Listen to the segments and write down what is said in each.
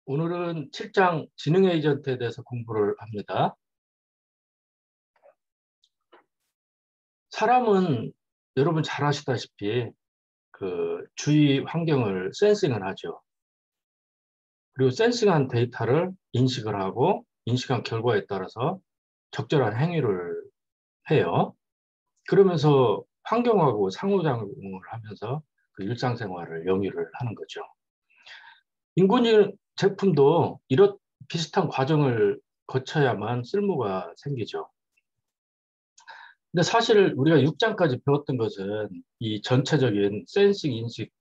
오늘은 7장 지능 에이전트에 대해서 공부를 합니다. 사람은 여러분 잘 아시다시피 그 주위 환경을 센싱을 하죠. 그리고 센싱한 데이터를 인식을 하고 인식한 결과에 따라서 적절한 행위를 해요. 그러면서 환경하고 상호작용을 하면서 그 일상생활을 영위를 하는 거죠. 인공지능 제품도 이런 비슷한 과정을 거쳐야만 쓸모가 생기죠. 근데 사실 우리가 6장까지 배웠던 것은 이 전체적인 센싱, 인식,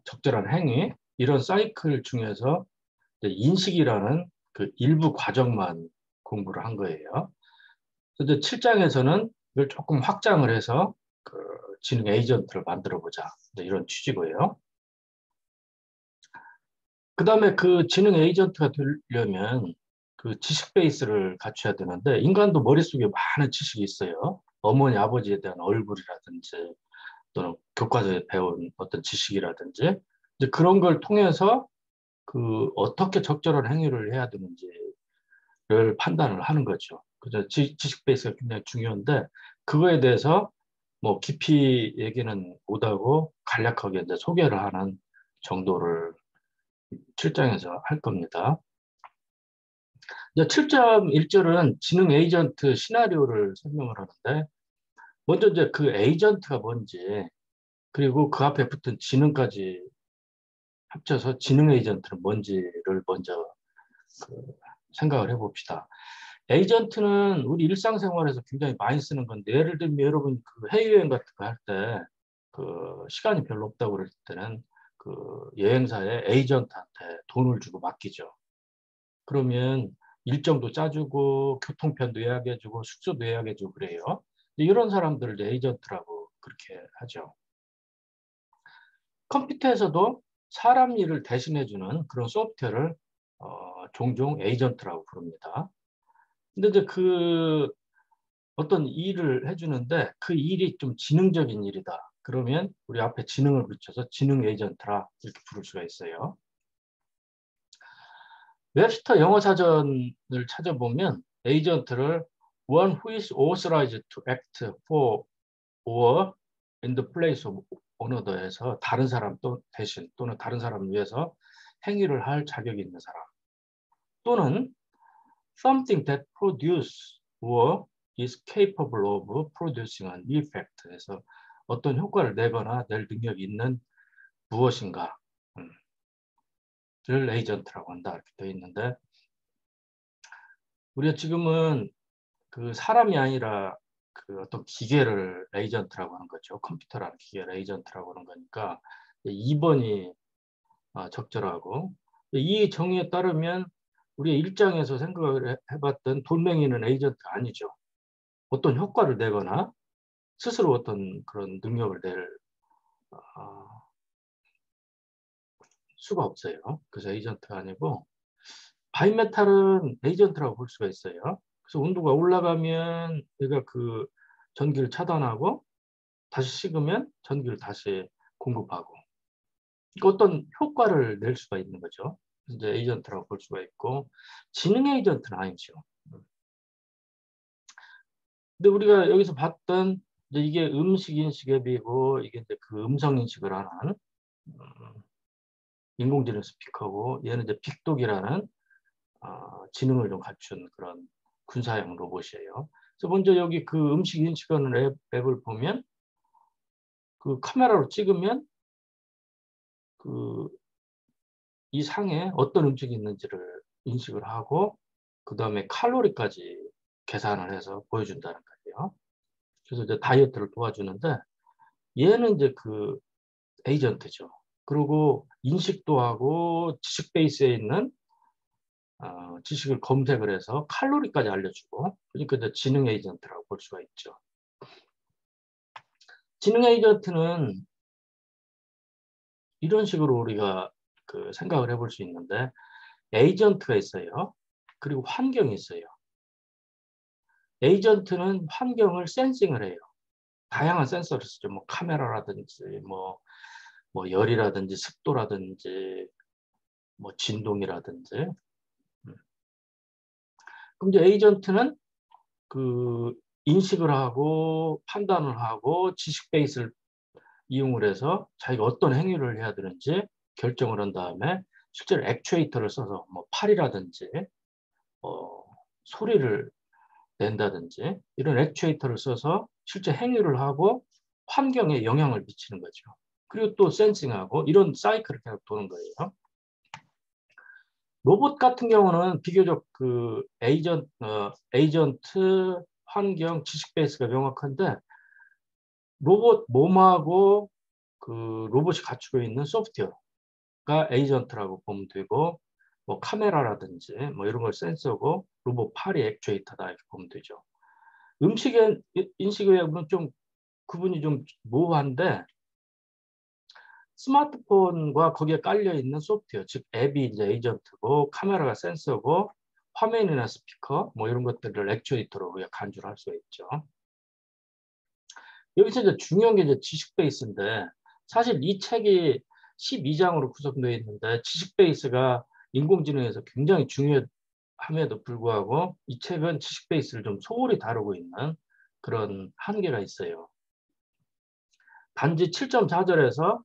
적절한 행위 이런 사이클 중에서 이제 인식이라는 그 일부 과정만 공부를 한 거예요. 근데 7장에서는 이걸 조금 확장을 해서 그 지능 에이전트를 만들어 보자. 이런 취지고요. 그 다음에 그 지능 에이전트가 되려면 그 지식 베이스를 갖춰야 되는데 인간도 머릿속에 많은 지식이 있어요. 어머니, 아버지에 대한 얼굴이라든지 또는 교과서에 배운 어떤 지식이라든지 이제 그런 걸 통해서 그 어떻게 적절한 행위를 해야 되는지를 판단을 하는 거죠. 그래서 지식 베이스가 굉장히 중요한데 그거에 대해서 뭐 깊이 얘기는 못하고 간략하게 이제 소개를 하는 정도를 7장에서 할 겁니다. 이제 7.1절은 지능 에이전트 시나리오를 설명을 하는데 먼저 이제 그 에이전트가 뭔지 그리고 그 앞에 붙은 지능까지 합쳐서 지능 에이전트는 뭔지를 먼저 그 생각을 해봅시다. 에이전트는 우리 일상생활에서 굉장히 많이 쓰는 건데 예를 들면 여러분 그 해외여행 같은 거 할 때 그 시간이 별로 없다고 그럴 때는 그 여행사에 에이전트한테 돈을 주고 맡기죠. 그러면 일정도 짜주고 교통편도 예약해주고 숙소도 예약해주고 그래요. 이런 사람들을 에이전트라고 그렇게 하죠. 컴퓨터에서도 사람 일을 대신해주는 그런 소프트웨어를 종종 에이전트라고 부릅니다. 근데 이제 그 어떤 일을 해주는데 그 일이 좀 지능적인 일이다. 그러면 우리 앞에 지능을 붙여서 지능 에이전트라 이렇게 부를 수가 있어요. 웹스터 영어 사전을 찾아보면 에이전트를 one who is authorized to act for or in the place of another에서 다른 사람 또 대신 또는 다른 사람을 위해서 행위를 할 자격이 있는 사람 또는 something that produce or is capable of producing an effect 해서 어떤 효과를 내거나 낼 능력이 있는 무엇인가 를 에이전트라고 한다 이렇게 되어 있는데 우리가 지금은 그 사람이 아니라 그 어떤 기계를 에이전트라고 하는 거죠. 컴퓨터라는 기계를 에이전트라고 하는 거니까 2번이 적절하고 이 정의에 따르면 우리 일장에서 생각을 해봤던 돌멩이는 에이전트가 아니죠. 어떤 효과를 내거나 스스로 어떤 그런 능력을 낼 수가 없어요. 그래서 에이전트가 아니고 바이메탈은 에이전트라고 볼 수가 있어요. 그래서 온도가 올라가면 얘가 그 전기를 차단하고 다시 식으면 전기를 다시 공급하고 어떤 효과를 낼 수가 있는 거죠. 이제 에이전트라고 볼 수가 있고 지능 에이전트는 아니죠. 근데 우리가 여기서 봤던 이게 음식 인식 앱이고 이게 이제 그 음성 인식을 하는 음, 인공지능 스피커고 얘는 이제 빅독이라는 지능을 좀 갖춘 그런 군사형 로봇이에요. 그래서 먼저 여기 그 음식 인식하는 앱을 보면 그 카메라로 찍으면 그 이 상에 어떤 음식이 있는지를 인식을 하고 그 다음에 칼로리까지 계산을 해서 보여준다는 거예요. 그래서 이제 다이어트를 도와주는데 얘는 이제 그 에이전트죠. 그리고 인식도 하고 지식 베이스에 있는 지식을 검색을 해서 칼로리까지 알려주고 그러니까 이제 지능 에이전트라고 볼 수가 있죠. 지능 에이전트는 이런 식으로 우리가 그 생각을 해볼 수 있는데 에이전트가 있어요. 그리고 환경이 있어요. 에이전트는 환경을 센싱을 해요. 다양한 센서를 쓰죠. 뭐 카메라라든지 뭐 열이라든지 습도라든지 뭐 진동이라든지. 그럼 이제 에이전트는 그 인식을 하고 판단을 하고 지식 베이스를 이용을 해서 자기가 어떤 행위를 해야 되는지 결정을 한 다음에 실제로 액추에이터를 써서 뭐 팔이라든지 어, 소리를 낸다든지 이런 액추에이터를 써서 실제 행위를 하고 환경에 영향을 미치는 거죠. 그리고 또 센싱하고 이런 사이클을 계속 도는 거예요. 로봇 같은 경우는 비교적 그 에이전트, 환경, 지식 베이스가 명확한데 로봇 몸하고 그 로봇이 갖추고 있는 소프트웨어가 에이전트라고 보면 되고 뭐 카메라라든지 뭐 이런 걸 센서고 로봇 팔이 액추에이터다 이렇게 보면 되죠. 음식의 인식의학은 좀 구분이 좀 모호한데 스마트폰과 거기에 깔려 있는 소프트웨어, 즉 앱이 이제 에이전트고 카메라가 센서고 화면이나 스피커 뭐 이런 것들을 액추에이터로 우리가 간주를 할 수가 있죠. 여기서 이제 중요한 게 이제 지식 베이스인데 사실 이 책이 12장으로 구성되어 있는데 지식 베이스가 인공지능에서 굉장히 중요함에도 불구하고 이 책은 지식 베이스를 좀 소홀히 다루고 있는 그런 한계가 있어요. 단지 7.4절에서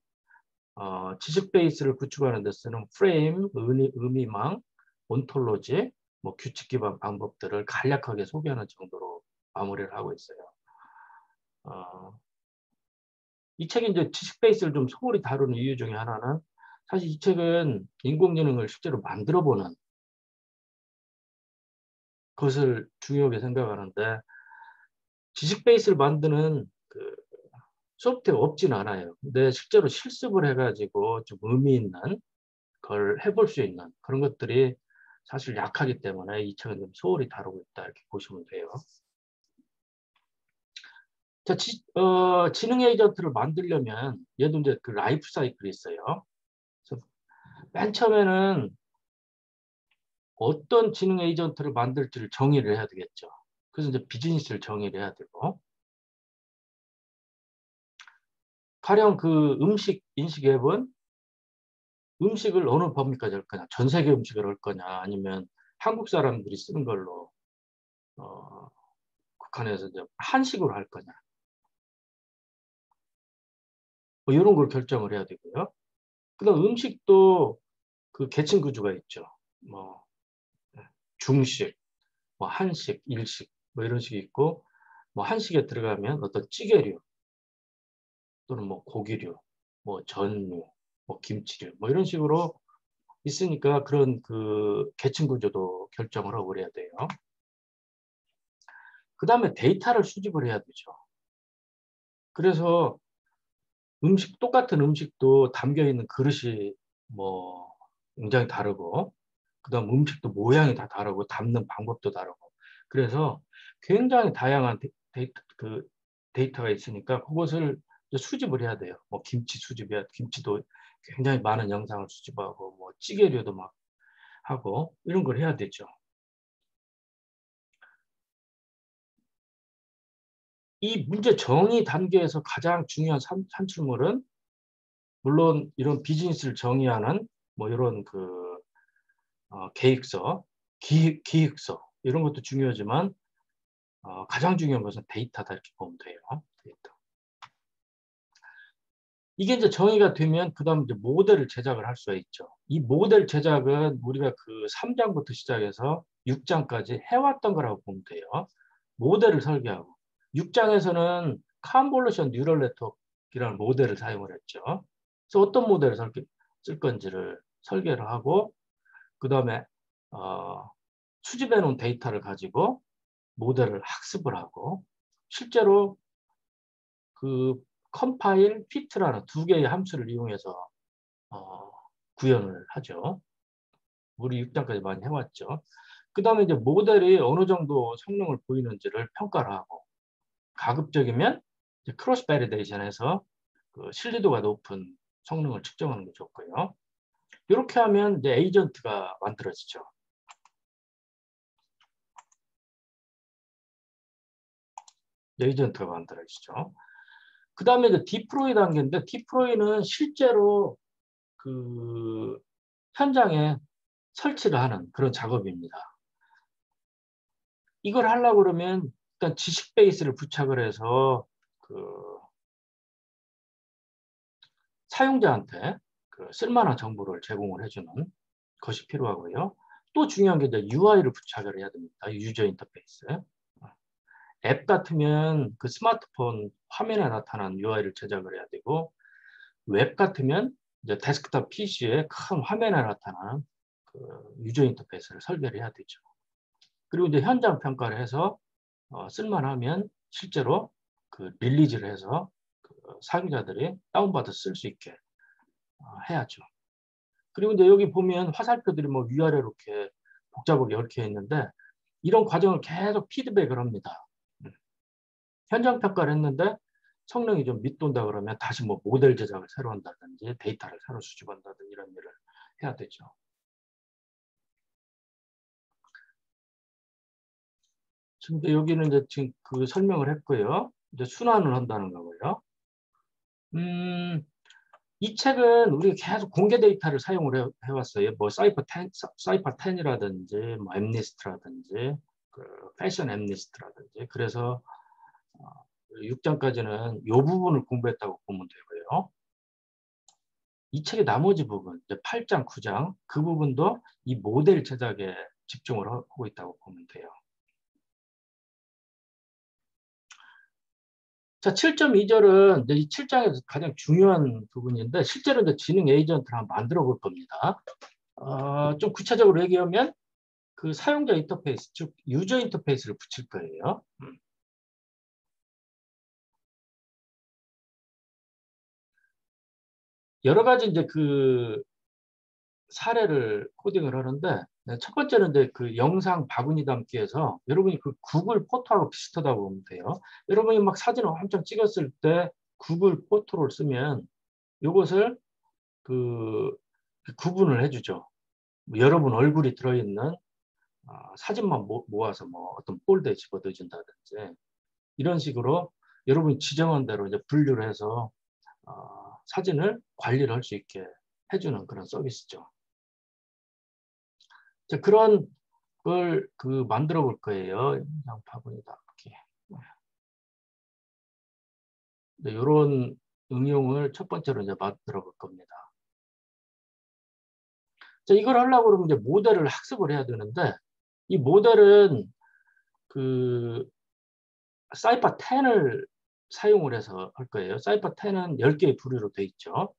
지식 베이스를 구축하는 데 쓰는 프레임, 의미망, 온톨로지, 뭐 규칙 기반 방법들을 간략하게 소개하는 정도로 마무리를 하고 있어요. 이 책이 이제 지식 베이스를 좀 소홀히 다루는 이유 중에 하나는 사실 이 책은 인공지능을 실제로 만들어보는 것을 중요하게 생각하는데 지식 베이스를 만드는 그 소프트웨어 없진 않아요. 근데 실제로 실습을 해가지고 좀 의미 있는 걸 해볼 수 있는 그런 것들이 사실 약하기 때문에 이 책은 좀 소홀히 다루고 있다 이렇게 보시면 돼요. 자, 지능 에이전트를 만들려면 얘도 이제 그 라이프 사이클이 있어요. 그래서 맨 처음에는 어떤 지능 에이전트를 만들지를 정의를 해야 되겠죠. 그래서 이제 비즈니스를 정의를 해야 되고 가령 그 음식 인식 앱은 음식을 어느 범위까지 할 거냐, 전 세계 음식을 할 거냐, 아니면 한국 사람들이 쓰는 걸로 어, 국한해서 이제 한식으로 할 거냐, 뭐 이런 걸 결정을 해야 되고요. 그다음 음식도 그 계층 구조가 있죠. 뭐 중식, 뭐 한식, 일식, 뭐 이런 식이 있고, 뭐 한식에 들어가면 어떤 찌개류 또는 뭐 고기류, 뭐 전류, 뭐 김치류, 뭐 이런 식으로 있으니까 그런 그 계층 구조도 결정을 하고 그래야 돼요. 그 다음에 데이터를 수집을 해야 되죠. 그래서 똑같은 음식도 담겨 있는 그릇이 뭐 굉장히 다르고, 그 다음 음식도 모양이 다 다르고, 담는 방법도 다르고. 그래서 굉장히 다양한 데이터가 있으니까 그것을 수집을 해야 돼요. 뭐 김치 수집이야, 김치도 굉장히 많은 영상을 수집하고, 뭐 찌개류도 막 하고, 이런 걸 해야 되죠. 이 문제 정의 단계에서 가장 중요한 산출물은 물론 이런 비즈니스를 정의하는 뭐 이런 그 계획서, 기획서 이런 것도 중요하지만 가장 중요한 것은 데이터다 이렇게 보면 돼요. 데이터. 이게 이제 정의가 되면 그다음 이제 모델을 제작을 할 수가 있죠. 이 모델 제작은 우리가 그 3장부터 시작해서 6장까지 해왔던 거라고 보면 돼요. 모델을 설계하고 6장에서는 컨볼루션 뉴럴 네트워크라는 모델을 사용을 했죠. 그래서 어떤 모델을 쓸 건지를 설계를 하고 그 다음에 수집해 놓은 데이터를 가지고 모델을 학습을 하고 실제로 그 컴파일, 피트라는 두 개의 함수를 이용해서 어, 구현을 하죠. 우리 6장까지 많이 해왔죠. 그 다음에 이제 모델이 어느 정도 성능을 보이는지를 평가를 하고 가급적이면 크로스 베리데이션해서 그 신뢰도가 높은 성능을 측정하는 게 좋고요. 이렇게 하면 이제 에이전트가 만들어지죠. 에이전트가 만들어지죠. 그 다음에 이제 디프로이 단계인데 디프로이는 실제로 그 현장에 설치를 하는 그런 작업입니다. 이걸 하려고 그러면 일단 지식 베이스를 부착을 해서 그 사용자한테 그 쓸만한 정보를 제공을 해주는 것이 필요하고요. 또 중요한 게 이제 UI를 부착을 해야 됩니다. 유저 인터페이스. 앱 같으면 그 스마트폰 화면에 나타난 UI를 제작을 해야 되고, 웹 같으면 이제 데스크톱 PC에 큰 화면에 나타나는 그 유저 인터페이스를 설계를 해야 되죠. 그리고 이제 현장 평가를 해서 쓸만하면 실제로 그 릴리즈를 해서 그 사용자들이 다운받아 쓸 수 있게 해야죠. 그리고 이제 여기 보면 화살표들이 뭐 위아래로 이렇게 복잡하게 얽혀 있는데, 이런 과정을 계속 피드백을 합니다. 현장 평가를 했는데 성능이 좀 밑돈다 그러면 다시 뭐 모델 제작을 새로 한다든지 데이터를 새로 수집한다든지 이런 일을 해야 되죠. 지금 여기는 이제 지금 그 설명을 했고요. 이제 순환을 한다는 거고요. 이 책은 우리가 계속 공개 데이터를 사용을 해왔어요. 뭐 사이퍼 10이라든지 뭐 엠니스트라든지 그 패션 엠니스트라든지. 그래서 6장까지는 이 부분을 공부했다고 보면 되고요. 이 책의 나머지 부분, 이제 8장, 9장 그 부분도 이 모델 제작에 집중을 하고 있다고 보면 돼요. 자, 7.2절은 이제 이 7장에서 가장 중요한 부분인데, 실제로 이제 지능 에이전트를 한번 만들어 볼 겁니다. 좀 구체적으로 얘기하면 그 사용자 인터페이스, 즉 유저 인터페이스를 붙일 거예요. 여러 가지 이제 그 사례를 코딩을 하는데, 네, 첫 번째는 이제 그 영상 바구니 담기에서 여러분이 그 구글 포토하고 비슷하다고 보면 돼요. 여러분이 막 사진을 엄청 찍었을 때 구글 포토를 쓰면 이것을 그 구분을 해주죠. 뭐 여러분 얼굴이 들어있는 사진만 모아서 뭐 어떤 폴더에 집어넣어준다든지 이런 식으로 여러분이 지정한 대로 이제 분류를 해서 사진을 관리를 할 수 있게 해주는 그런 서비스죠. 자, 그런 걸 그 만들어 볼 거예요. 영상 바구니다. 이런 응용을 첫 번째로 이제 만들어 볼 겁니다. 자, 이걸 하려고 그러면 이제 모델을 학습을 해야 되는데, 이 모델은 그 사이퍼 10을 사용을 해서 할 거예요. 사이퍼 10은 10개의 부류로 돼 있죠.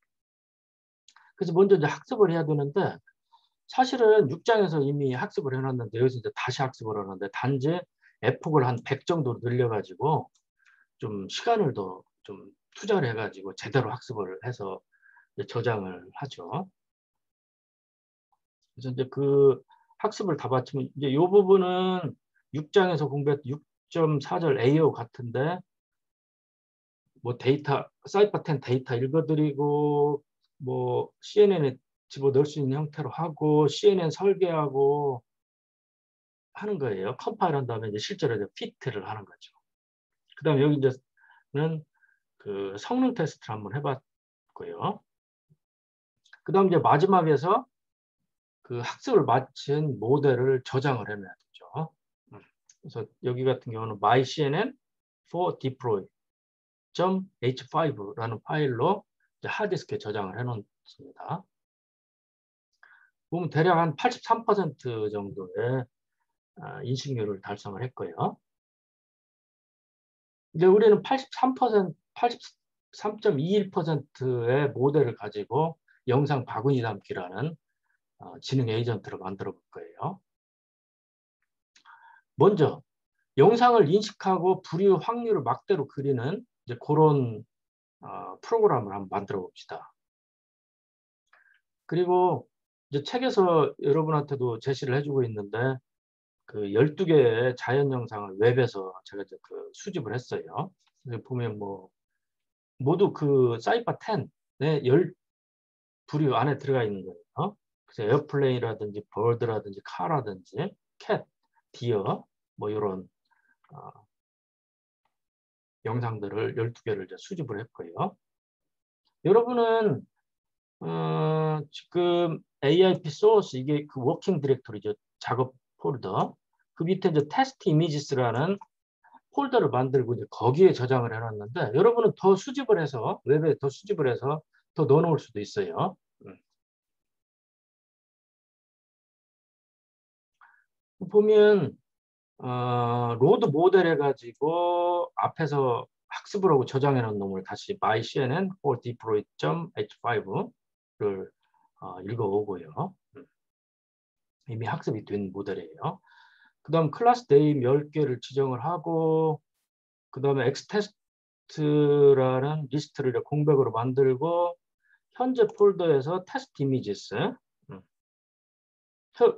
그래서 먼저 이제 학습을 해야 되는데, 사실은 6장에서 이미 학습을 해놨는데, 여기서 이제 다시 학습을 하는데, 단지 F폭을 한 100 정도로 늘려가지고, 좀 시간을 더 좀 투자를 해가지고, 제대로 학습을 해서 저장을 하죠. 그래서 이제 그 학습을 다 바치면, 이제 이 부분은 6장에서 공부했던 6.4절 AO 같은데, 뭐 데이터, 사이퍼 10 데이터 읽어드리고, 뭐 CNN에 집어넣을 수 있는 형태로 하고, CNN 설계하고 하는 거예요. 컴파일 한 다음에 이제 실제로 이제 피트를 하는 거죠. 그 다음에 여기 이제는 그 성능 테스트를 한번 해봤고요. 그 다음 이제 마지막에서 그 학습을 마친 모델을 저장을 해놔야 되죠. 그래서 여기 같은 경우는 myCNN for deploy.h5라는 파일로 하드디스크에 저장을 해놓습니다. 보면 대략 한 83% 정도의 인식률을 달성을 했고요. 이제 우리는 83%, 83.21%의 모델을 가지고 영상 바구니 담기라는 지능 에이전트를 만들어 볼 거예요. 먼저 영상을 인식하고 부류 확률을 막대로 그리는 이제 그런 프로그램을 한번 만들어 봅시다. 그리고 이제 책에서 여러분한테도 제시를 해주고 있는데, 그 12개의 자연 영상을 웹에서 제가 이제 그 수집을 했어요. 보면 뭐 모두 그 사이퍼 10의 10 부류 안에 들어가 있는 거예요. 그래서 에어플레인이라든지 버드라든지 카라든지 캣, 디어 뭐 이런 영상들을 12개를 이제 수집을 했고요. 여러분은 지금 AIP 소스 이게 그 워킹 디렉토리죠. 작업 폴더. 그 밑에 이제 테스트 이미지스라는 폴더를 만들고 이제 거기에 저장을 해놨는데 여러분은 더 수집을 해서 웹에 더 수집을 해서 더 넣어놓을 수도 있어요. 보면 로드 모델 해가지고 앞에서 학습을 하고 저장해 놓은 놈을 다시 myCNN for deploy.h5를 읽어오고요. 이미 학습이 된 모델이에요. 그 다음 클래스 네임 10개를 지정을 하고 그 다음에 xtest라는 리스트를 공백으로 만들고 현재 폴더에서 테스트 이미지스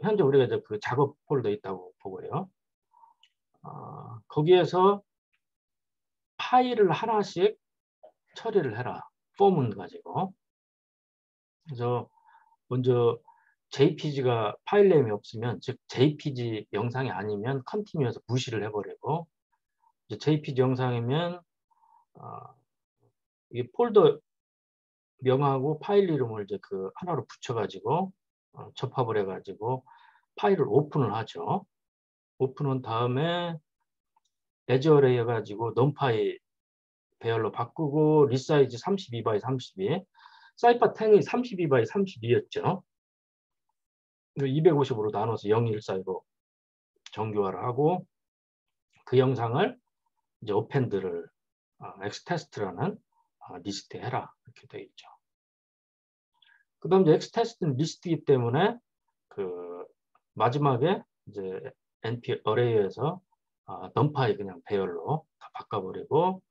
현재 우리가 이제 그 작업 폴더 있다고 보고요. 거기에서 파일을 하나씩 처리를 해라. 폼은 가지고. 그래서 먼저 JPG가 파일 네임이 없으면 즉 JPG 영상이 아니면 컨티뉴어서 무시를 해버리고 이제 JPG 영상이면 이게 폴더 명하고 파일 이름을 이제 그 하나로 붙여가지고 접합을 해가지고 파일을 오픈을 하죠. 오픈한 다음에 애저어레이 해가지고 넘파이 배열로 바꾸고 리사이즈 32 x 32 사이파 10이 32 x 32였죠. 250으로 나눠서 0145 정교화를 하고 그 영상을 이제 어펜드를 xtest라는 리스트에 해라 이렇게 되어 있죠. 그 다음 이제 xtest는 리스트이기 때문에 그 마지막에 이제 np 어레이에서 덤파이 그냥 배열로 다 바꿔버리고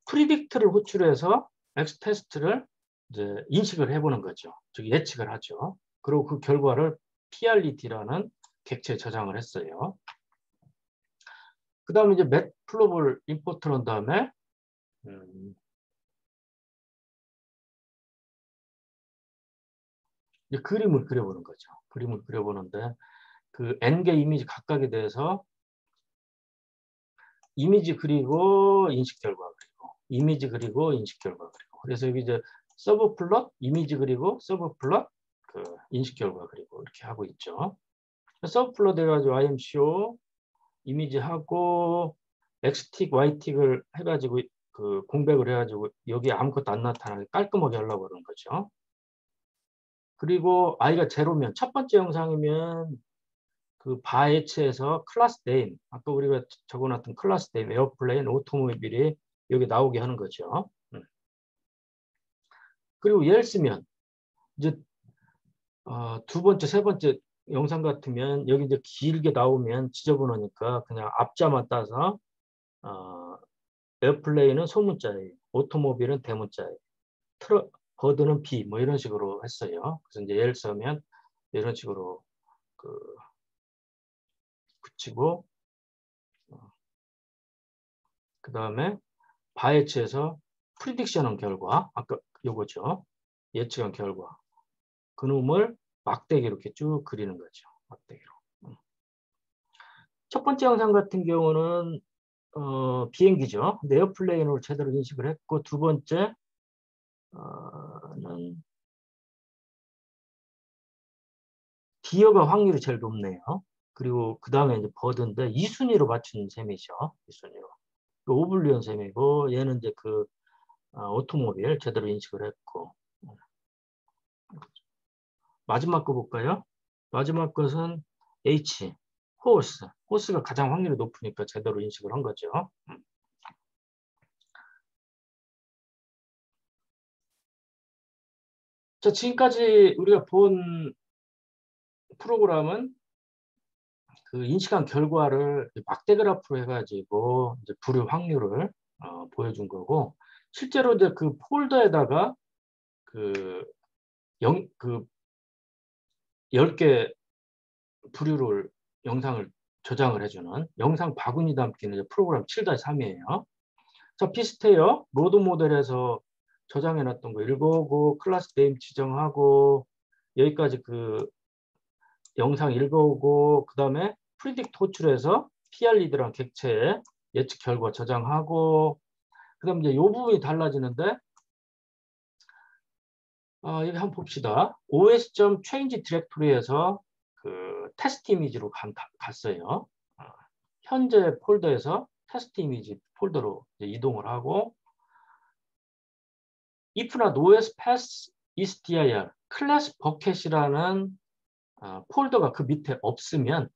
프리딕트를 호출해서 xtest를 이제 인식을 해보는 거죠. 즉 예측을 하죠. 그리고 그 결과를 PRED라는 객체에 저장을 했어요. 그 다음에 이제 맷플롭을 임포트를 한 다음에 이제 그림을 그려보는 거죠. 그림을 그려보는데 그 n개 이미지 각각에 대해서 이미지 그리고 인식 결과 그리고 이미지 그리고 인식 결과 그리고 그래서 여기 이제 서브 플롯 이미지 그리고 서브 플롯 그 인식 결과 그리고 이렇게 하고 있죠. 서브 플롯 해가지고 IMCO 이미지하고 X틱, Y틱을 해가지고 그 공백을 해가지고 여기 아무것도 안 나타나게 깔끔하게 하려고 그러는 거죠. 그리고 i가 제로면 첫 번째 영상이면 그 바에치에서 클래스 네임 아까 우리가 적어놨던 클래스 네임 에어플레인, 오토모빌이 여기 나오게 하는 거죠. 그리고 예를 쓰면 이제 두 번째, 세 번째 영상 같으면 여기 이제 길게 나오면 지저분하니까 그냥 앞자만 따서 에어플레인은 소문자예요. 오토모빌은 대문자예요. 버드는 B 뭐 이런 식으로 했어요. 그래서 이제 예를 들면 이런 식으로 그 붙이고 그 다음에 바에치에서 프리딕션한 결과 아까 요거죠. 예측한 결과 그놈을 막대기로 이렇게 쭉 그리는 거죠. 막대기로. 첫 번째 영상 같은 경우는 비행기죠. 에어플레인으로 제대로 인식을 했고 두 번째는 디어가 확률이 제일 높네요. 그리고 그 다음에 이제 버드인데 2순위로 맞춘 셈이죠. 2순위로. 오블리온 셈이고 얘는 이제 그 오토모빌 제대로 인식을 했고 마지막 거 볼까요? 마지막 것은 H 호스가 가장 확률이 높으니까 제대로 인식을 한 거죠. 자, 지금까지 우리가 본 프로그램은 그 인식한 결과를 막대 그래프로 해가지고 이제 불의 확률을 보여준 거고 실제로 이제 그 폴더에다가 그 10개 부류를 영상을 저장을 해주는 영상 바구니 담기는 이제 프로그램 7-3이에요. 자, 비슷해요. 로드 모델에서 저장해놨던 거 읽어오고 클래스 네임 지정하고 여기까지 그 영상 읽어오고 그 다음에 프리딕트 호출해서 PRED랑 객체에 예측 결과 저장하고 그 다음에 이제 이 부분이 달라지는데 여기 한번 봅시다. os.change 디렉토리에서 그 테스트 이미지로 갔어요. 현재 폴더에서 테스트 이미지 폴더로 이동을 하고 if나 nos pass isdir 클래스 버켓이라는 폴더가 그 밑에 없으면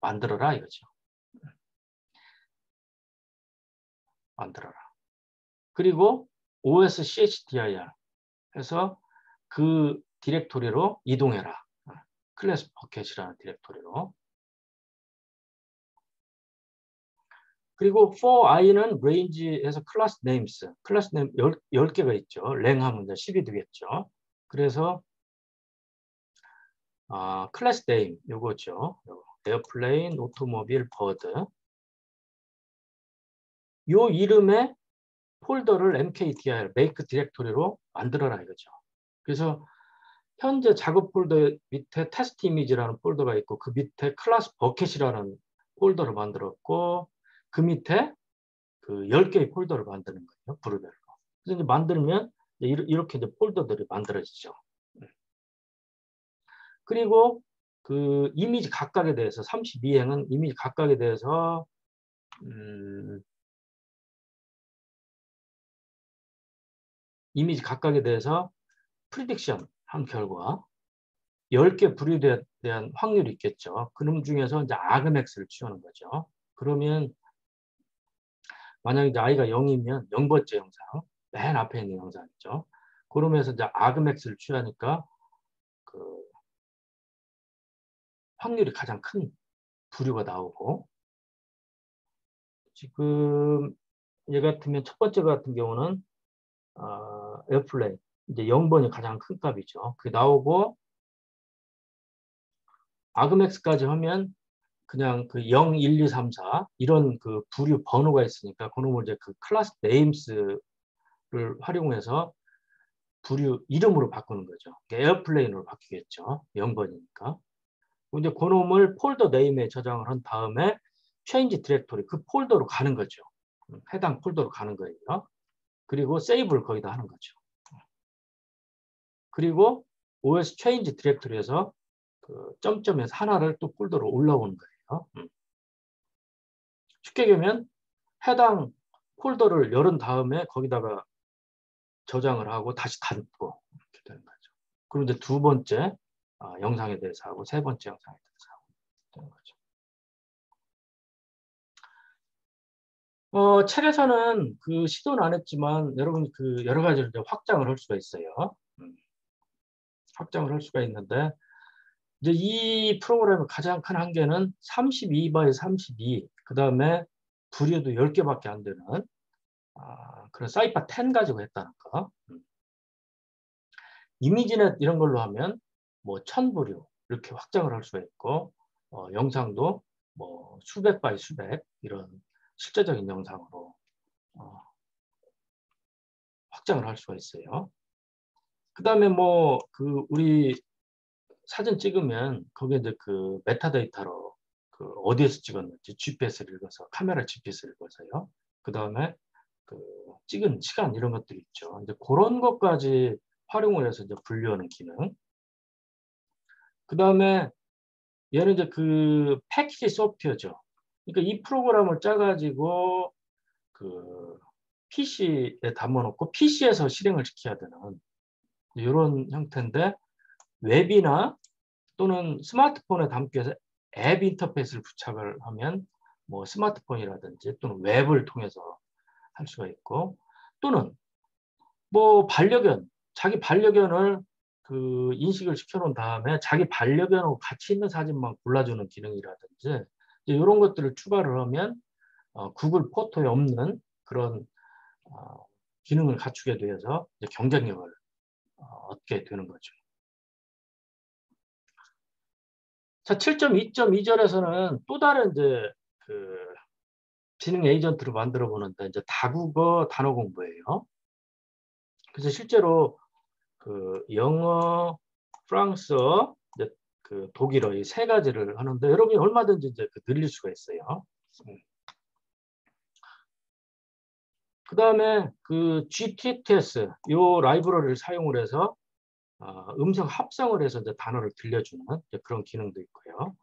만들어라 이거죠. 만들어라. 그리고 os chdr 해서 그 디렉토리로 이동해라. 클래스 버켓이라는 디렉토리로. 그리고 for i는 range에서 클래스 네임스, 클래스 네임 10개가 있죠. 랭 하면 이제 10이 되겠죠. 그래서 클래스 네임 요거죠. 에어플레인, 오토모빌, 버드. 요 이름의 폴더를 mkdir, make 디렉토리로 만들어라 이거죠. 그래서 현재 작업 폴더 밑에 테스트 이미지라는 폴더가 있고 그 밑에 클래스 버켓이라는 폴더를 만들었고 그 밑에 그 10개의 폴더를 만드는 거예요. 그룹별로. 그래서 이제 만들면 이렇게 이제 폴더들이 만들어지죠. 그리고 그 이미지 각각에 대해서 32행은 이미지 각각에 대해서 이미지 각각에 대해서 프리딕션 한 결과 10개 분류에 대한 확률이 있겠죠. 그놈 중에서 이제 아그맥스를 취하는 거죠. 그러면 만약에 이제 i가 0이면 0번째 영상, 맨 앞에 있는 영상이죠. 그러면서 이제 아그맥스를 취하니까 그 확률이 가장 큰 부류가 나오고 지금 얘 같으면 첫 번째 같은 경우는 에어플레인 이제 0번이 가장 큰 값이죠. 그게 나오고 아그맥스까지 하면 그냥 그 0, 1, 2, 3, 4 이런 그 부류 번호가 있으니까 그놈을 이제 그 클래스 네임스를 활용해서 부류 이름으로 바꾸는 거죠. 에어플레인으로 바뀌겠죠. 0번이니까. 이제 그놈을 폴더 네임에 저장을 한 다음에 change 디렉토리 그 폴더로 가는 거죠. 해당 폴더로 가는 거예요. 그리고 세이브를 거기다 하는 거죠. 그리고 os change 디렉토리에서 그 점점에서 하나를 또 폴더로 올라오는 거예요. 쉽게 얘기하면 해당 폴더를 열은 다음에 거기다가 저장을 하고 다시 닫고 이렇게 되는 거죠. 그리고 이제 두 번째 영상에 대해서 하고 세 번째 영상에 대해서 하고 되는 거죠. 책에서는 그 시도는 안 했지만 여러분이 그 여러 가지를 이제 확장을 할 수가 있어요. 확장을 할 수가 있는데 이제 이 프로그램의 가장 큰 한계는 32by 32, 그 다음에 부류도 10개밖에 안 되는 그런 사이파 10 가지고 했다는 거. 이미지넷 이런 걸로 하면 뭐 1000부류 이렇게 확장을 할 수가 있고 영상도 뭐 수백 바이 수백 이런 실제적인 영상으로 확장을 할 수가 있어요. 그 다음에 뭐 그 우리 사진 찍으면 거기에 이제 그 메타데이터로 그 어디에서 찍었는지 GPS를 읽어서 카메라 GPS를 읽어서요. 그 다음에 그 찍은 시간 이런 것들이 있죠. 이제 그런 것까지 활용을 해서 이제 분류하는 기능. 그 다음에 얘는 이제 그 패키지 소프트웨어죠. 그러니까 이 프로그램을 짜가지고 그 PC에 담아놓고 PC에서 실행을 시켜야 되는 이런 형태인데 웹이나 또는 스마트폰에 담기 위해서 앱 인터페이스를 부착을 하면 뭐 스마트폰이라든지 또는 웹을 통해서 할 수가 있고 또는 뭐 반려견, 자기 반려견을 그 인식을 시켜놓은 다음에 자기 반려견하고 같이 있는 사진만 골라주는 기능이라든지 이런 것들을 추가를 하면 구글 포토에 없는 그런 기능을 갖추게 되어서 이제 경쟁력을 얻게 되는 거죠. 자, 7.2.2절에서는 또 다른 이제 그 지능 에이전트를 만들어 보는데 이제 다국어 단어 공부예요. 그래서 실제로 그 영어, 프랑스어, 이제 그 독일어 이 세 가지를 하는데 여러분이 얼마든지 이제 그 늘릴 수가 있어요. 그 다음에 그 GTTS 요 라이브러리를 사용을 해서 음성 합성을 해서 이제 단어를 들려주는 이제 그런 기능도 있고요.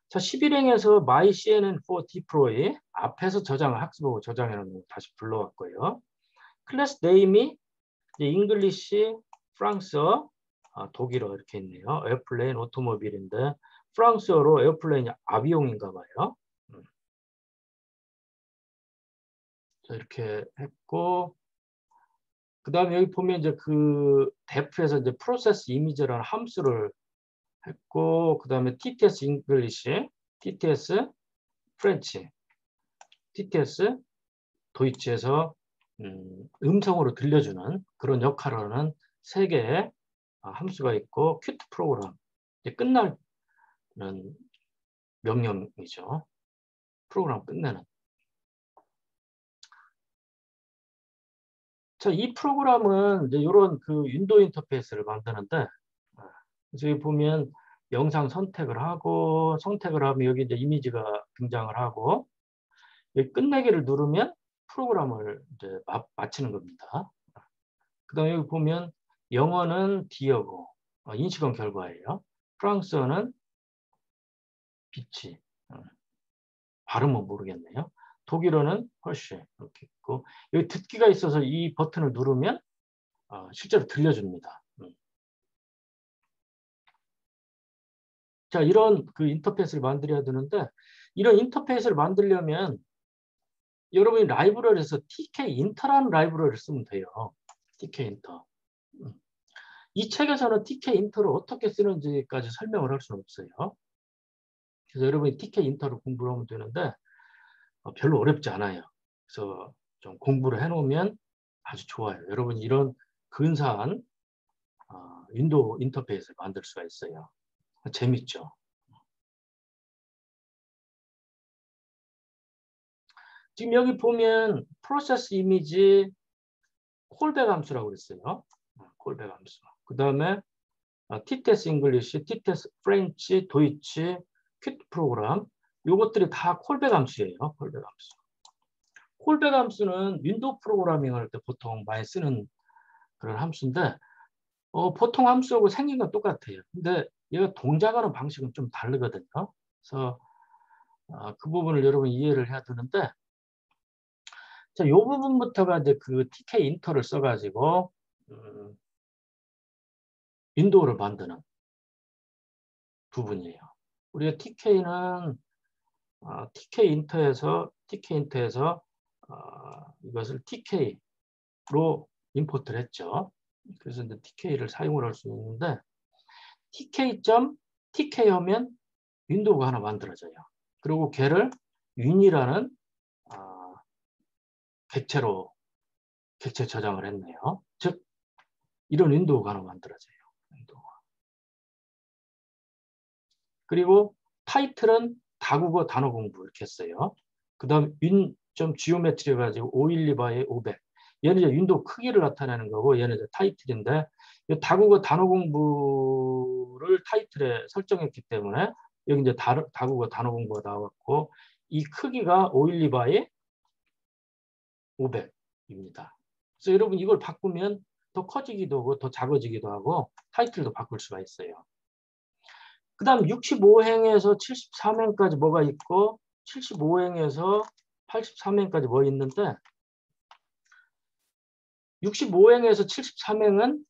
자, 11행에서 My CNN4 deploy 앞에서 저장을 학습하고 저장해놓은 거 다시 불러왔고요. 클래스 네임이 잉글리시, 프랑스어, 독일어 이렇게 있네요. 에어플레인, 오토모빌인데 프랑스어로 에어플레인이 아비용인가 봐요. 자, 이렇게 했고 그 다음에 여기 보면 이제 그 def에서 이제 프로세스 이미지라는 함수를 했고 그 다음에 TTS 잉글리시, TTS 프렌치, TTS 도이치에서 음성으로 들려주는 그런 역할을 하는 세 개의 함수가 있고 큐트 프로그램 이제 끝나는 명령이죠. 프로그램 끝내는. 자, 이 프로그램은 이제 이런 그 윈도우 인터페이스를 만드는데 그래서 여기 보면 영상 선택을 하고 선택을 하면 여기 이제 이미지가 등장을 하고 여기 끝내기를 누르면 프로그램을 이제 마치는 겁니다. 그 다음에 여기 보면 영어는 디어고 인식은 결과예요. 프랑스어는 비치 발음은 모르겠네요. 독일어는 헐쉐 이렇게 있고 여기 듣기가 있어서 이 버튼을 누르면 실제로 들려줍니다. 자, 이런 그 인터페이스를 만들어야 되는데 이런 인터페이스를 만들려면 여러분이 라이브러리에서 TK-인터라는 라이브러리를 쓰면 돼요. TK-인터. 이 책에서는 TK-인터를 어떻게 쓰는지까지 설명을 할 수는 없어요. 그래서 여러분이 TK-인터를 공부를 하면 되는데 별로 어렵지 않아요. 그래서 좀 공부를 해놓으면 아주 좋아요. 여러분이 이런 근사한 윈도우 인터페이스를 만들 수가 있어요. 재밌죠. 지금 여기 보면 프로세스 이미지 콜백 함수라고 그랬어요. 콜백 함수. 그 다음에 TTS 잉글리시, TTS 프렌치, 도이치, 큐트 프로그램 요것들이 다 콜백 함수예요. 콜백 함수. 콜백 함수는 윈도우 프로그래밍 할 때 보통 많이 쓰는 그런 함수인데 보통 함수하고 생긴 건 똑같아요. 근데 얘가 동작하는 방식은 좀 다르거든요. 그래서 그 부분을 여러분 이해를 해야 되는데 자, 요 부분부터가 이제 그 TK 인터를 써가지고 윈도우를 만드는 부분이에요. 우리가 TK는 TK 인터에서 이것을 TK로 임포트를 했죠. 그래서 이제 TK를 사용을 할 수 있는데 TK 하면 윈도우가 하나 만들어져요. 그리고 걔를 윈이라는 객체로 객체 저장을 했네요. 즉 이런 윈도우가 하나 만들어져요. 윈도우가. 그리고 타이틀은 다국어 단어 공부 이렇게 했어요. 그 다음 윈 지오메트리 가지고 512 바이 500. 얘는 이제 윈도우 크기를 나타내는 거고 얘는 이제 타이틀인데 이 다국어 단어 공부를 타이틀에 설정했기 때문에 여기 이제 다국어 단어 공부가 나왔고 이 크기가 512 바이 500입니다. 그래서 여러분 이걸 바꾸면 더 커지기도 하고 더 작아지기도 하고 타이틀도 바꿀 수가 있어요. 그 다음 65행에서 73행까지 뭐가 있고 75행에서 83행까지 뭐 있는데 65행에서 73행은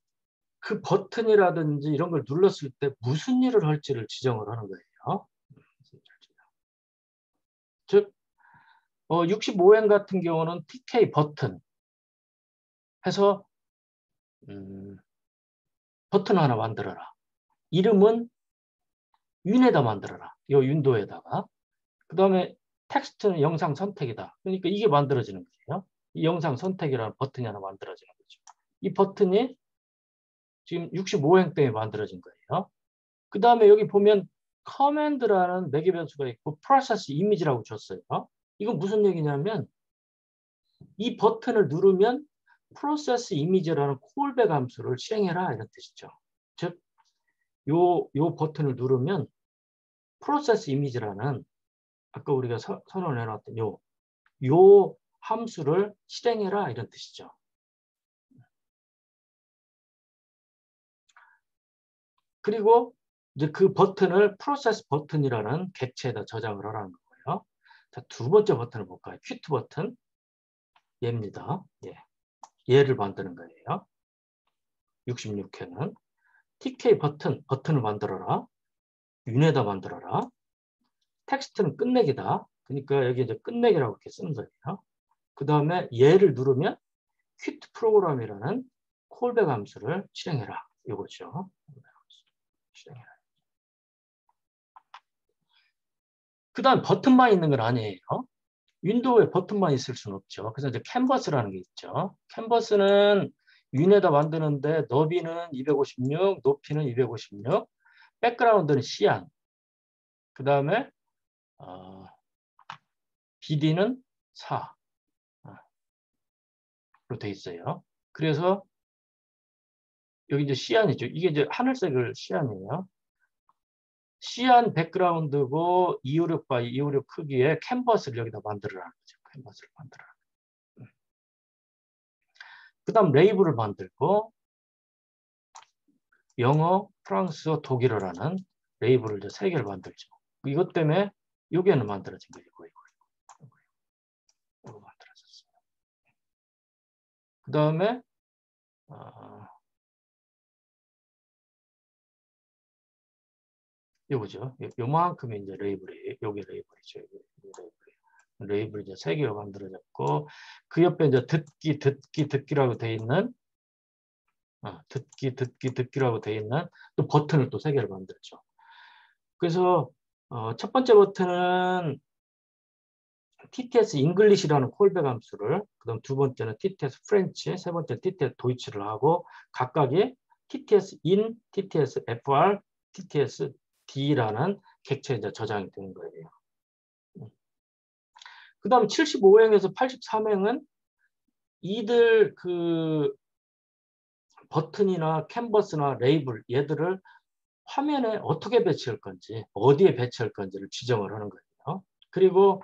그 버튼이라든지 이런 걸 눌렀을 때 무슨 일을 할지를 지정을 하는 거예요. 즉 65행 같은 경우는 TK 버튼 해서 버튼 하나 만들어라. 이름은 윈에다 만들어라. 이 윈도우에다가. 그 다음에 텍스트는 영상 선택이다. 그러니까 이게 만들어지는 거예요. 이 영상 선택이라는 버튼이 하나 만들어지는 거죠. 이 버튼이 지금 65행 때문에 만들어진 거예요. 그 다음에 여기 보면 커맨드라는 매개 변수가 있고 프로세스 이미지라고 줬어요. 이건 무슨 얘기냐면 이 버튼을 누르면 프로세스 이미지라는 콜백 함수를 실행해라 이런 뜻이죠. 즉, 요 버튼을 누르면 프로세스 이미지라는 아까 우리가 선언해놨던 요 함수를 실행해라 이런 뜻이죠. 그리고 이제 그 버튼을 프로세스 버튼이라는 객체에다 저장을 하라는 거예요. 자, 두 번째 버튼을 볼까요? 큐트 버튼. 얘입니다. 예. 얘를 만드는 거예요. 66회는 TK 버튼을 만들어라. 윤에다 만들어라. 텍스트는 끝내기다. 그러니까 여기 이제 끝내기라고 이렇게 쓰는 거예요. 그 다음에 얘를 누르면 큐트 프로그램이라는 콜백 함수를 실행해라. 이거죠. 실행해라. 그 다음 버튼만 있는 건 아니에요. 윈도우에 버튼만 있을 수는 없죠. 그래서 이제 캔버스라는 게 있죠. 캔버스는 윤에다 만드는데 너비는 256, 높이는 256, 백그라운드는 시안, 그 다음에 BD는 4로 돼 있어요. 그래서 여기 이제 시안이죠. 이게 이제 하늘색을 시안이에요. 시안 백그라운드고 256 바이 256 크기의 캔버스를 여기다 만들어라는 거죠. 캔버스를 만들어라. 그 다음 레이블을 만들고 영어, 프랑스어, 독일어라는 레이블을 이제 3개를 만들죠. 이것 때문에 요게는 만들어진 거예요. 이거 만들어졌어요. 그 다음에 요거죠. 요만큼이 이제 레이블이에요. 요게 레이블이죠. 레이블이 이제 3개로 만들어졌고 그 옆에 이제 듣기라고 돼 있는 듣기라고 돼 있는 또 버튼을 또 3개를 만들었죠. 그래서 첫 번째 버튼은 TTS 잉글리시라는 콜백 함수를, 그다음 두 번째는 TTS 프렌치, 세 번째 TTS 도이치를 하고 각각이 TTS in, TTS FR, TTS D라는 객체에 이제 저장이 되는 거예요. 그다음 75행에서 83행은 이들 그 버튼이나 캔버스나 레이블 얘들을 화면에 어떻게 배치할 건지, 어디에 배치할 건지를 지정을 하는 거예요. 그리고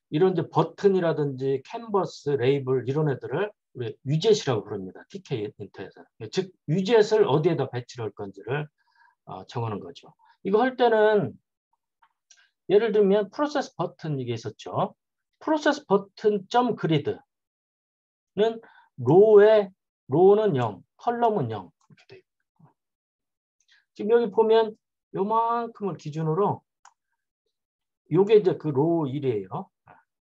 이런 이제 버튼이라든지 캔버스, 레이블 이런 애들을 우리 위젯이라고 부릅니다. TK 인터에서. 즉 위젯을 어디에다 배치할 건지를 정하는 거죠. 이거 할 때는 예를 들면 프로세스 버튼 이게 있었죠. 프로세스 버튼 점 그리드는 로는 0, 컬럼은 0 이렇게 돼 있고. 지금 여기 보면 요만큼을 기준으로 요게 이제 그 로 1이에요.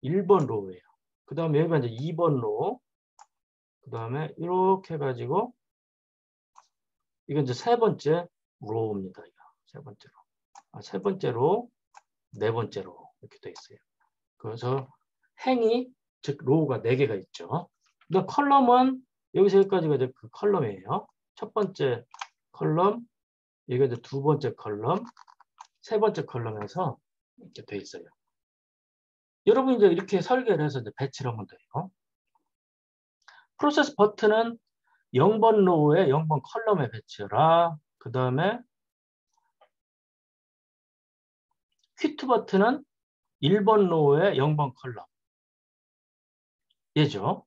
1번 로우예요. 그 다음에 여기가 이제 2번 로우. 그 다음에 이렇게 해가지고 이건 이제 세 번째 로우입니다. 세 번째 로. 세 번째 로, 네 번째 로 이렇게 돼 있어요. 그래서 행이 즉 로우가 4개가 있죠. 그다음 컬럼은 여기서 여기까지가 이제 그 컬럼이에요. 첫 번째 컬럼, 이게 이제 두 번째 컬럼, 세 번째 컬럼에서 이렇게 돼 있어요. 여러분 이제 이렇게 설계를 해서 이제 배치를 하면 돼요. 프로세스 버튼은 0번 로우에 0번 컬럼에 배치해라. 그 다음에 퀴트 버튼은 1번 로우에 0번 컬럼. 얘죠.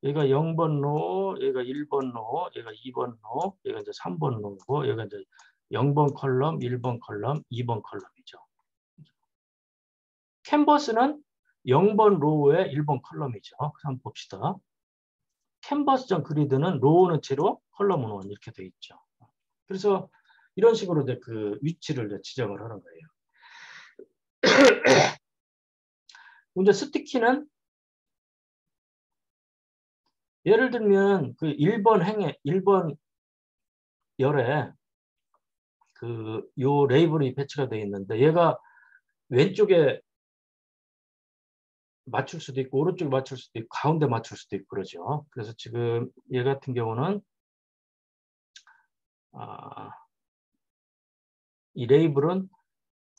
얘가 0번 로우, 얘가 1번 로우, 얘가 2번 로우, 얘가 이제 3번 로우고, 얘가 이제 0번 컬럼, 1번 컬럼, 2번 컬럼이죠. 캔버스는 0번 로우에 1번 컬럼이죠. 한번 봅시다. 캔버스 그리드는 로우는 0, 컬럼은 1 이렇게 돼 있죠. 그래서 이런 식으로 이제 그 위치를 이제 지정을 하는 거예요. 이제 스티키는 예를 들면 그 1번 행에 1번 열에 그 요 레이블이 배치가 되어 있는데 얘가 왼쪽에 맞출 수도 있고 오른쪽에 맞출 수도 있고 가운데 맞출 수도 있고 그러죠. 그래서 지금 얘 같은 경우는 이 레이블은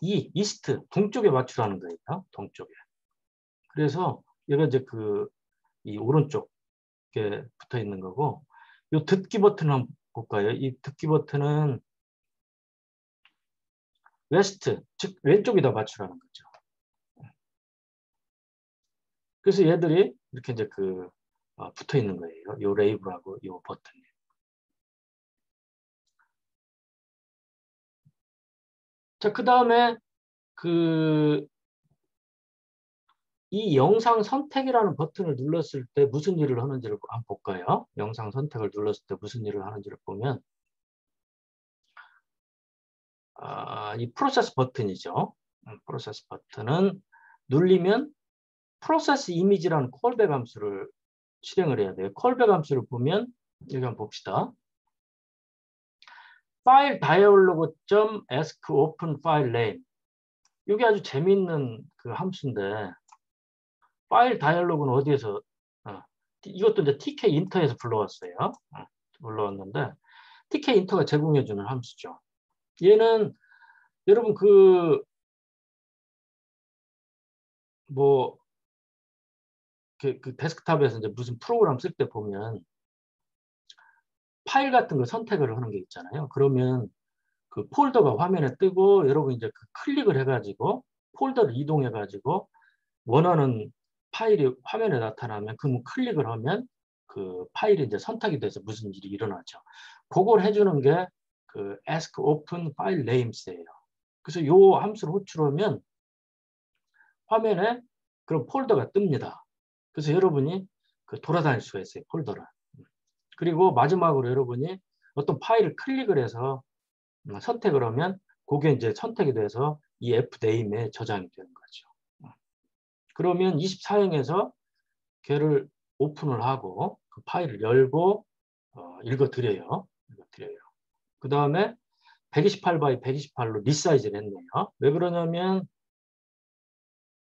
이스트 동쪽에 맞추라는 거예요. 동쪽에. 그래서 얘가 이제 그 이 오른쪽에 붙어 있는 거고 요 듣기 버튼 한번 볼까요? 이 듣기 버튼은 웨스트 즉 왼쪽에다 맞추라는 거죠. 그래서 얘들이 이렇게 이제 붙어 있는 거예요. 요 레이블하고 요 버튼이. 자, 그 다음에 이 영상 선택이라는 버튼을 눌렀을 때 무슨 일을 하는지를 한번 볼까요? 영상 선택을 눌렀을 때 무슨 일을 하는지를 보면, 이 프로세스 버튼이죠. 프로세스 버튼은 눌리면 프로세스 이미지라는 콜백 함수를 실행을 해야 돼요. 콜백 함수를 보면 여기 한번 봅시다. 파일 dialog.ask open file name. 이게 아주 재미있는 그 함수인데, 파일 다이얼로그는 어디에서, 이것도 이제 TK 인터에서 불러왔어요. 불러왔는데, TK 인터가 제공해주는 함수죠. 얘는 여러분 뭐 데스크탑에서 이제 무슨 프로그램 쓸 때 보면 파일 같은 걸 선택을 하는 게 있잖아요. 그러면 그 폴더가 화면에 뜨고 여러분 이제 클릭을 해가지고 폴더를 이동해가지고 원하는 파일이 화면에 나타나면 그 클릭을 하면 그 파일이 이제 선택이 돼서 무슨 일이 일어나죠. 그걸 해주는 게 ask open file names예요. 그래서 요 함수를 호출하면 화면에 그런 폴더가 뜹니다. 그래서 여러분이 돌아다닐 수가 있어요, 폴더를. 그리고 마지막으로 여러분이 어떤 파일을 클릭을 해서 선택을 하면 그게 이제 선택이 돼서 이 fname에 저장이 되는 거죠. 그러면 24행에서 걔를 오픈을 하고 그 파일을 열고 읽어드려요. 그 다음에 128 by 128로 리사이즈를 했네요. 왜 그러냐면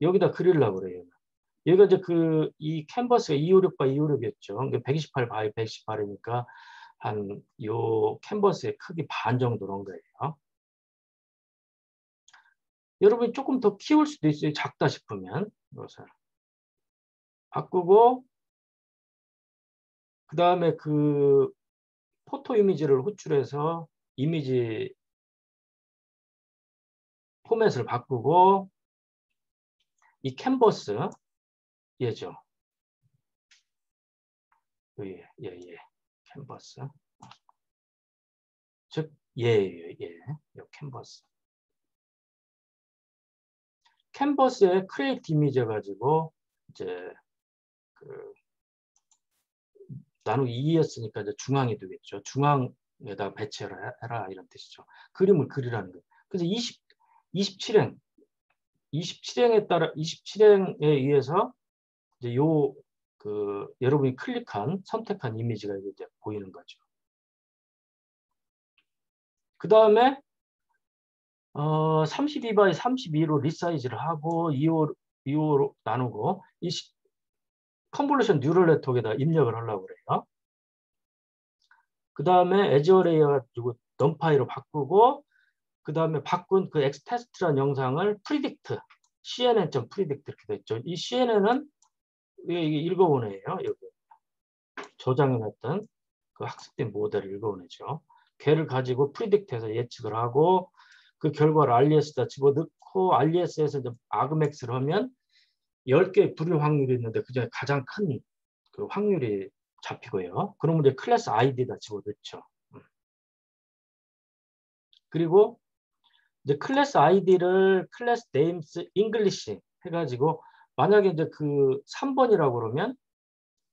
여기다 그리려고 그래요. 여기가 이제 이 캔버스가 256 by 256이었죠. 128 by 128이니까 한 요 캔버스의 크기 반 정도로 한 거예요. 여러분이 조금 더 키울 수도 있어요. 작다 싶으면 이것을 바꾸고 그 다음에 포토 이미지를 호출해서 이미지 포맷을 바꾸고 이 캔버스 얘죠. 예. 캔버스. 즉 예. 요 캔버스. 캔버스에 크리에이트 이미지 가지고 이제 나누기 2였으니까 이제 중앙이 되겠죠. 중앙에다 배치해라 이런 뜻이죠. 그림을 그리라는 거예요. 그래서 27행에 의해서 이제 여러분이 선택한 이미지가 이제 보이는 거죠. 그 다음에 32by 32로 리사이즈를 하고 2호로 나누고 이 컨볼루션 뉴럴 네트워크에다 입력을 하려고 그래요. 그 다음에 에즈어 레이어 가지고 넘파이로 바꾸고 그 다음에 바꾼 엑스테스트라는 영상을 predict, cnn.predict 이렇게 됐죠. 이 cnn은 이게 읽어보네요. 여기 저장해놨던 학습된 모델을 읽어보내죠. 걔를 가지고 predict해서 예측을 하고 그 결과를 RES에다 집어넣고 RES에서 이제 argmax를 하면 10개의 불일 확률이 있는데 그중에 가장 큰 확률이 잡히고요. 그러면 이제 클래스 아이디에다 집어넣죠. 그리고 이제 클래스 아이디를 클래스 네임스 잉글리시 해가지고 만약에 이제 3번이라고 그러면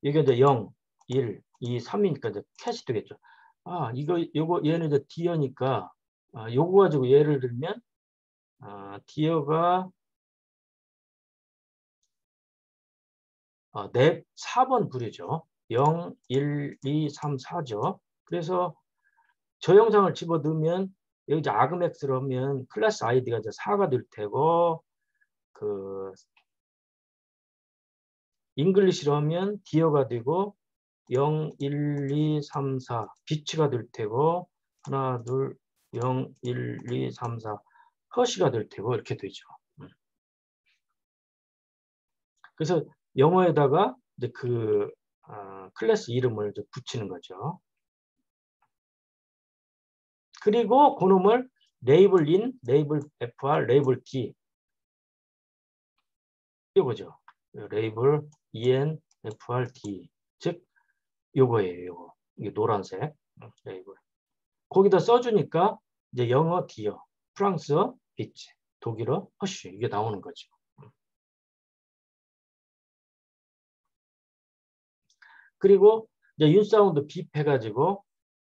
이게 이제 0, 1, 2, 3이니까 이제 캐시 되겠죠. 얘는 이제 디어니까 요거 가지고 예를 들면 디어가 4번 불이죠. 0, 1, 2, 3, 4죠. 그래서 저 영상을 집어넣으면 여기 이제 아그맥스를 하면 클래스 아이디가 이제 4가 될 테고 잉글리시로 하면 디어가 되고 0, 1, 2, 3, 4 비치가 될 테고 하나, 둘, 0, 1, 2, 3, 4 허시가 될 테고 이렇게 되죠. 그래서 영어에다가 이제 클래스 이름을 이제 붙이는 거죠. 그리고 그놈을 레이블 인, 레이블 FR, 레이블 D 이거죠. 레이블 ENFRT 즉 요거예요. 요거. 이게 노란색 레이블. 거기다 써주니까 이제 영어 디어, 프랑스어 비치, 독일어 허쉬 이게 나오는 거죠. 그리고 이제 윤사운드 빕해가지고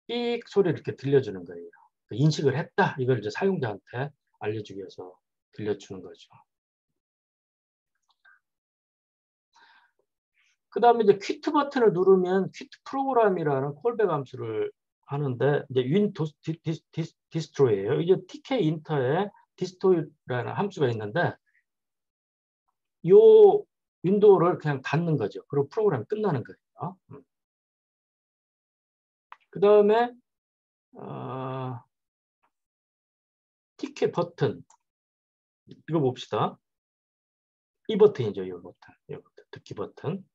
삑 소리를 이렇게 들려주는 거예요. 인식을 했다. 이걸 이제 사용자한테 알려주기 위해서 들려주는 거죠. 그 다음에 이제 퀴트 버튼을 누르면 퀴트 프로그램이라는 콜백 함수를 하는데 이제 윈 디스트로이예요. 이제 tk 인터에 디스토라는 함수가 있는데 요 윈도우를 그냥 닫는 거죠. 그리고 프로그램이 끝나는 거예요. 그 다음에 tk 버튼 이거 봅시다. 이 버튼이죠. 이 버튼. 이 버튼. 듣기 버튼.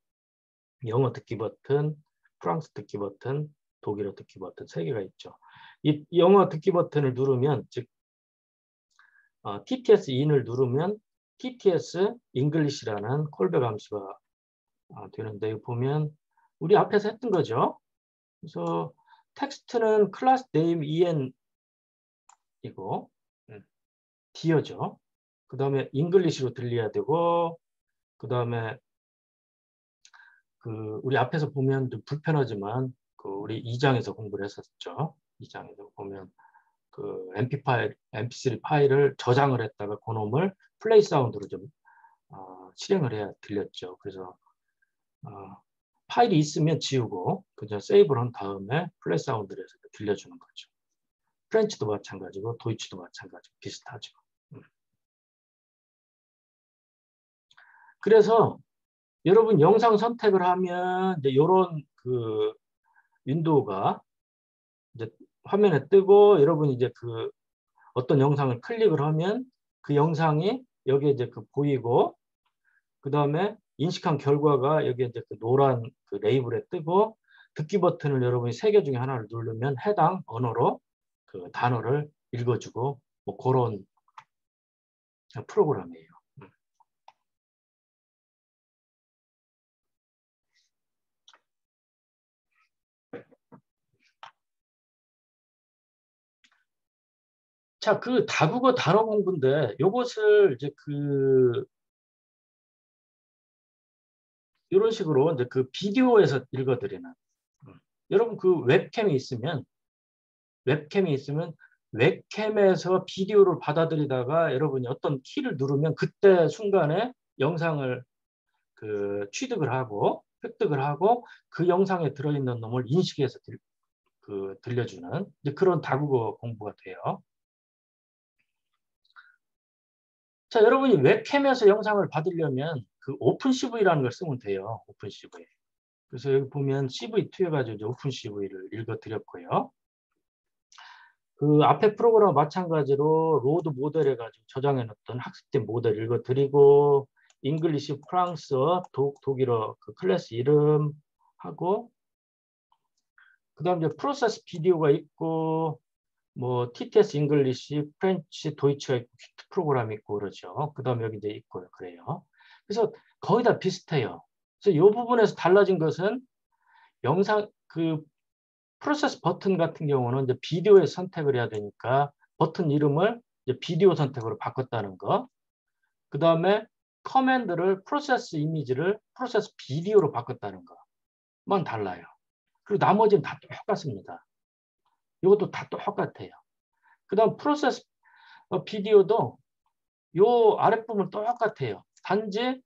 영어 듣기 버튼, 프랑스 듣기 버튼, 독일어 듣기 버튼 세 개가 있죠. 이 영어 듣기 버튼을 누르면 즉 TTS in을 누르면 TTS English라는 콜백 함수가 되는데 여기 보면 우리 앞에서 했던 거죠. 그래서 텍스트는 클래스 네임 en이고 디어죠. 그 다음에 잉글리시로 들려야 되고 그 다음에 우리 앞에서 보면 좀 불편하지만 우리 2장에서 공부를 했었죠. 2장에서 보면 MP 파일, MP3 파일을 저장을 했다가 그놈을 플레이 사운드로 좀 실행을 해야 들렸죠. 그래서 파일이 있으면 지우고 그냥 세이브를 한 다음에 플레이 사운드를 해서 들려주는 거죠. 프렌치도 마찬가지고 도이치도 마찬가지고 비슷하죠. 그래서 여러분 영상 선택을 하면 이제 이런 윈도우가 이제 화면에 뜨고 여러분이 이제 어떤 영상을 클릭을 하면 그 영상이 여기에 이제 보이고 그 다음에 인식한 결과가 여기에 이제 노란 레이블에 뜨고 듣기 버튼을 여러분이 세 개 중에 하나를 누르면 해당 언어로 단어를 읽어주고 뭐 그런 프로그램이에요. 자, 다국어 단어 공부인데 요것을 이제 이런 식으로 이제 비디오에서 읽어드리는 여러분 웹캠이 있으면 웹캠에서 비디오를 받아들이다가 여러분이 어떤 키를 누르면 그때 순간에 영상을 취득을 하고 획득을 하고 그 영상에 들어있는 놈을 인식해서 들려주는 이제 그런 다국어 공부가 돼요. 자, 여러분이 웹캠에서 영상을 받으려면 오픈 CV라는 걸 쓰면 돼요. 오픈 CV. 그래서 여기 보면 CV2 해가지고 오픈 CV를 읽어드렸고요. 앞에 프로그램과 마찬가지로 로드 모델 해가지고 저장해놨던 학습된 모델 읽어드리고 잉글리시 프랑스어 독일어 클래스 이름 하고 그 다음 이제 프로세스 비디오가 있고 뭐 TTS 잉글리시 프렌치 도이치가 있고 퀴트 프로그램 있고 그러죠. 그 다음 여기 이제 있고요. 그래요. 그래서 거의 다 비슷해요. 그래서 이 부분에서 달라진 것은 영상 프로세스 버튼 같은 경우는 이제 비디오에 선택을 해야 되니까 버튼 이름을 이제 비디오 선택으로 바꿨다는 거. 그 다음에 커맨드를 프로세스 이미지를 프로세스 비디오로 바꿨다는 것만 달라요. 그리고 나머지는 다 똑같습니다. 이것도 다 똑같아요. 그 다음 프로세스 비디오도 요 아랫부분 똑같아요. 단지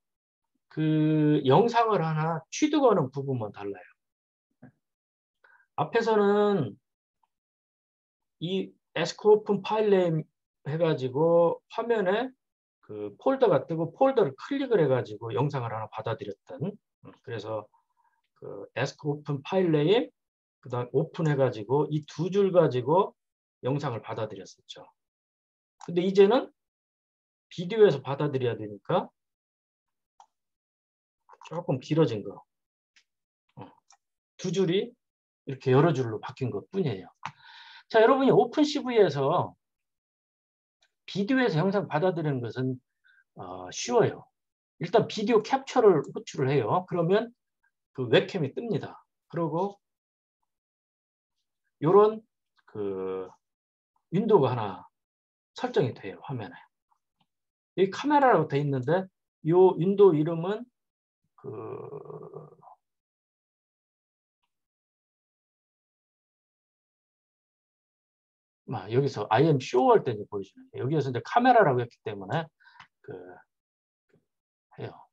영상을 하나 취득하는 부분만 달라요. 앞에서는 이 에스크오픈 파일 네임 해가지고 화면에 폴더가 뜨고 폴더를 클릭을 해가지고 영상을 하나 받아들였던 그래서 에스크오픈 파일 네임 그 다음 오픈 해가지고 이 두 줄 가지고 영상을 받아들였었죠. 근데 이제는 비디오에서 받아들여야 되니까 조금 길어진 거. 두 줄이 이렇게 여러 줄로 바뀐 것 뿐이에요. 자, 여러분이 오픈 CV에서 비디오에서 영상 받아들이는 것은 쉬워요. 일단 비디오 캡처를 호출을 해요. 그러면 그 웹캠이 뜹니다. 그리고 이런 그 윈도우가 하나 설정이 돼요. 화면에. 여기 카메라라고 돼 있는데 이 윈도우 이름은 여기서 I am sure 할 때 보여주는 거예요. 여기에서 이제 카메라라고 했기 때문에 해요.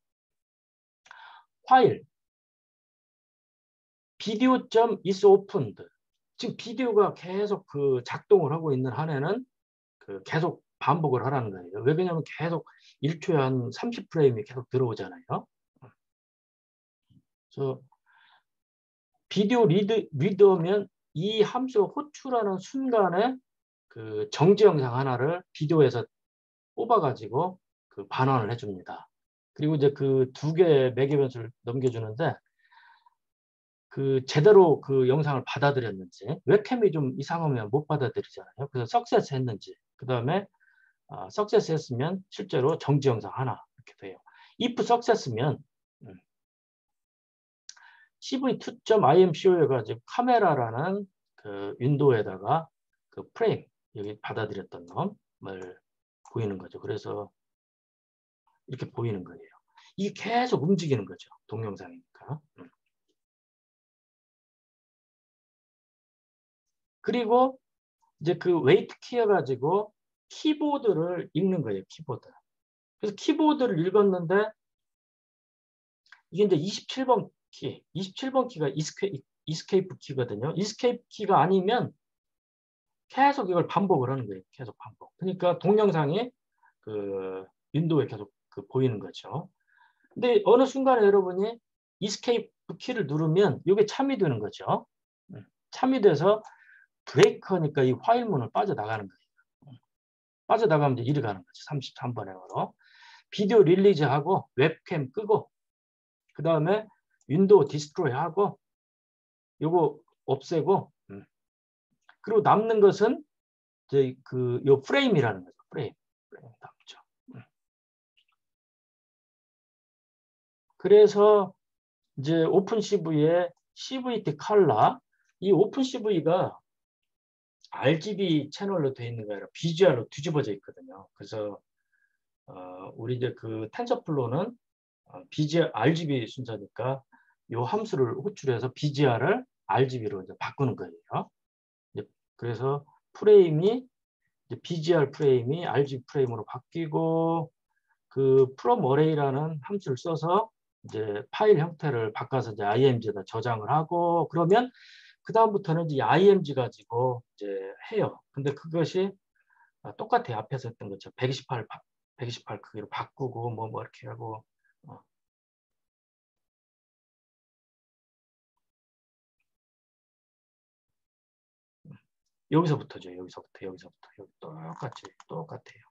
파일 video.is opened. 지금 비디오가 계속 작동을 하고 있는 한에는 계속 반복을 하라는 거예요. 왜 그러냐면 계속 1초에 한 30프레임이 계속 들어오잖아요. 그래서 비디오 리더면 이 함수가 호출하는 순간에 정지 영상 하나를 비디오에서 뽑아가지고 반환을 해줍니다. 그리고 이제 두 개의 매개 변수를 넘겨주는데 제대로 영상을 받아들였는지, 웹캠이 좀 이상하면 못 받아들이잖아요. 그래서 석세스 했는지, 그 다음에 석세스 했으면 실제로 정지 영상 하나 이렇게 돼요. if 석세스면 cv2.imco 해가지고 카메라라는 윈도우에다가 프레임 여기 받아들였던 놈을 보이는 거죠. 그래서 이렇게 보이는 거예요. 이게 계속 움직이는 거죠. 동영상이니까. 그리고 이제 웨이트 키 해가지고 키보드를 읽는 거예요. 키보드. 그래서 키보드를 읽었는데 이게 이제 27번 키, 27번 키가 이스케이프 키거든요. 이스케이프 키가 아니면 계속 이걸 반복을 하는 거예요. 계속 반복. 그러니까 동영상이 윈도우에 계속 보이는 거죠. 근데 어느 순간에 여러분이 이스케이프 키를 누르면 이게 참이 되는 거죠. 참이 돼서 브레이크니까 이 파일문을 빠져나가는 거예요. 빠져나가면 이제 이리 가는 거죠. 33번행으로. 비디오 릴리즈하고 웹캠 끄고 그 다음에 윈도우 디스트로이 하고 요거 없애고 그리고 남는 것은 이제 요 프레임이라는 거죠. 프레임 남죠. 그래서 이제 오픈CV의 CVT 컬러, 이 오픈CV가 RGB 채널로 되어 있는 게 아니라 BGR로 뒤집어져 있거든요. 그래서 우리 이제 텐서플로우는 BGR, RGB 순서니까 이 함수를 호출해서 BGR을 RGB로 이제 바꾸는 거예요. 그래서 프레임이 이제 BGR 프레임이 RGB 프레임으로 바뀌고 from array라는 함수를 써서 이제 파일 형태를 바꿔서 이제 IMG에다 저장을 하고 그러면 그 다음부터는 이제 IMG 가지고 이제 해요. 근데 그것이 똑같아요. 앞에서 했던 것처럼 128 크기로 바꾸고 뭐 이렇게 하고 여기서부터죠. 여기서부터 여기 똑같아요.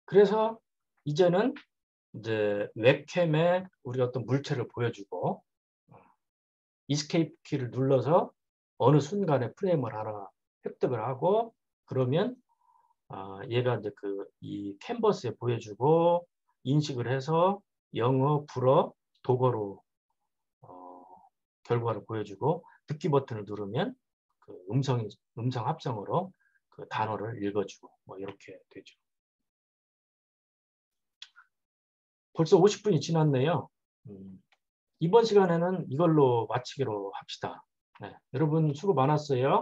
그래서 이제는 이제 웹캠에 우리가 어떤 물체를 보여주고 이스케이프 키를 눌러서 어느 순간에 프레임을 하나 획득을 하고 그러면 얘가 이제 이 캔버스에 보여주고 인식을 해서 영어, 불어, 독어로 결과를 보여주고 듣기 버튼을 누르면 음성 합성으로 단어를 읽어주고 뭐 이렇게 되죠. 벌써 50분이 지났네요. 이번 시간에는 이걸로 마치기로 합시다. 네, 여러분 수고 많았어요.